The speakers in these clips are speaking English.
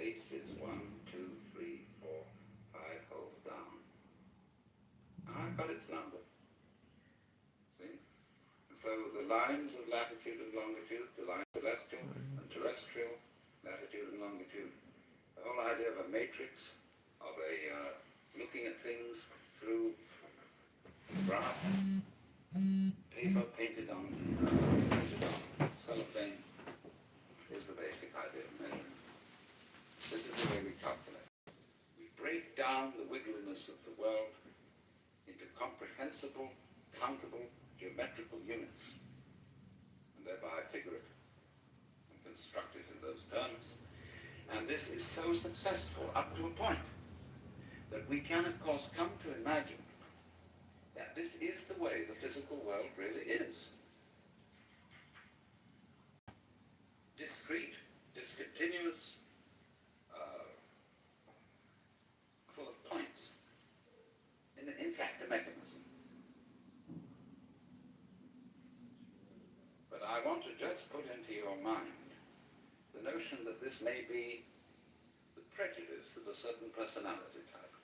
base is 1, 2, 3, 4, 5 holes down. Now I've got its number. See? So the lines of latitude and longitude, the lines of celestial and terrestrial, latitude and longitude, the whole idea of a matrix, of a looking at things through graph, paper painted on cellophane, is the basic idea of measurement. This is the way we calculate. We break down the wiggliness of the world into comprehensible, countable, geometrical units, and thereby figure it and construct it in those terms. And this is so successful up to a point that we can, of course, come to imagine that this is the way the physical world really is. Discrete, discontinuous, full of points. In fact, a mechanism. But I want to just put into your mind the notion that this may be the prejudice of a certain personality type.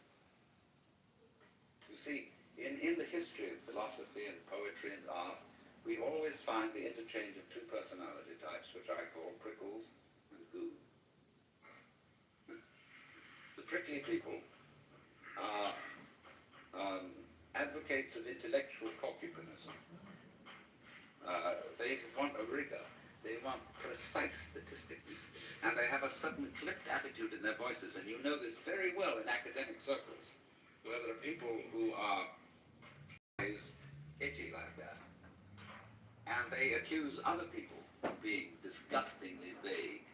You see, in the history of philosophy and poetry and art, we always find the interchange of two personality types, which I call prickles and goo. The prickly people are advocates of intellectual porcupinism. They want a rigor. They want precise statistics. And they have a sudden clipped attitude in their voices. And you know this very well in academic circles, where there are people who are itchy like that. And they accuse other people of being disgustingly vague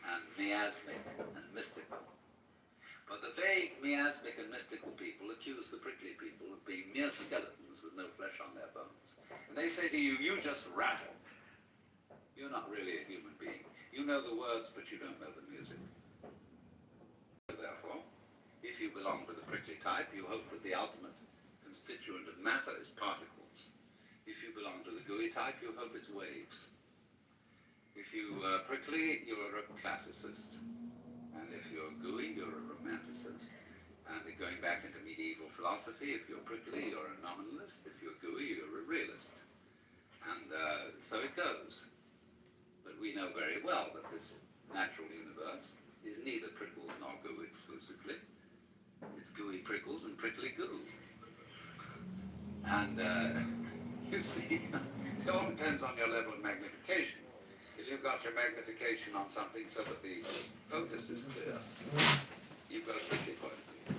and miasmic and mystical. But the vague, miasmic, and mystical people accuse the prickly people of being mere skeletons with no flesh on their bones. And they say to you, you just rattle. You're not really a human being. You know the words, but you don't know the music. Therefore, if you belong to the prickly type, you hope that the ultimate constituent of matter is particles. If you belong to the gooey type, you hope it's waves. If you are prickly, you're a classicist. And if you're gooey, you're a romanticist. And going back into medieval philosophy, if you're prickly, you're a nominalist. If you're gooey, you're a realist. And so it goes. But we know very well that this natural universe is neither prickles nor goo exclusively. It's gooey prickles and prickly goo. And you see, it all depends on your level of magnification. If you've got your magnification on something so that the focus is clear, you've got a prickly point of view.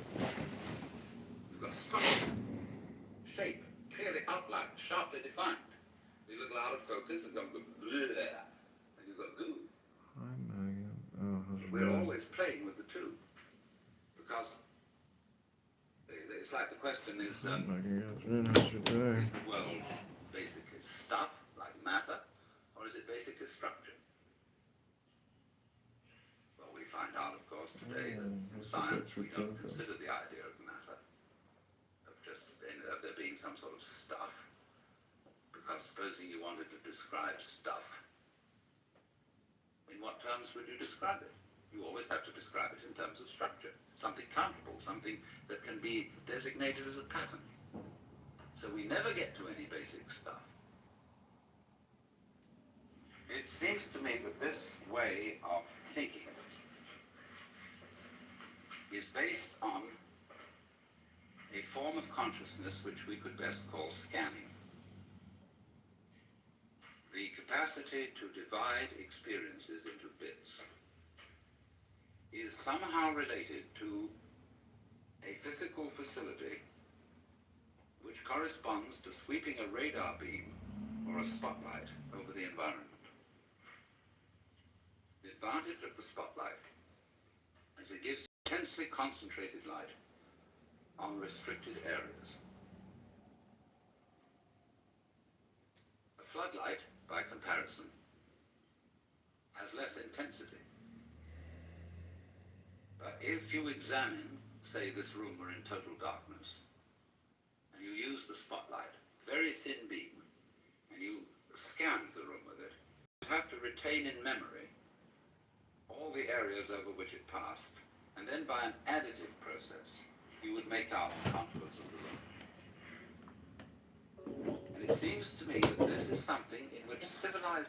You've got structure, shape, clearly outlined, sharply defined. You look out of focus and go bleh, and you've got goo. We're always playing with the two, because it's like the question is the world basically stuff, like matter, or is it basically structure? Well, we find out, of course, today that in science we don't consider the idea of matter, of there being some sort of stuff, because supposing you wanted to describe stuff, in what terms would you describe it? You always have to describe it in terms of structure, something countable, something that can be designated as a pattern. So we never get to any basic stuff. It seems to me that this way of thinking is based on a form of consciousness which we could best call scanning. The capacity to divide experiences into bits is somehow related to a physical facility which corresponds to sweeping a radar beam or a spotlight over the environment. The advantage of the spotlight is it gives intensely concentrated light on restricted areas. A floodlight, by comparison, has less intensity. But if you examine, say, this room were in total darkness, and you use the spotlight, very thin beam, and you scan the room with it, you have to retain in memory all the areas over which it passed, and then by an additive process, you would make out the contours of the room. And it seems to me that this is something in which civilized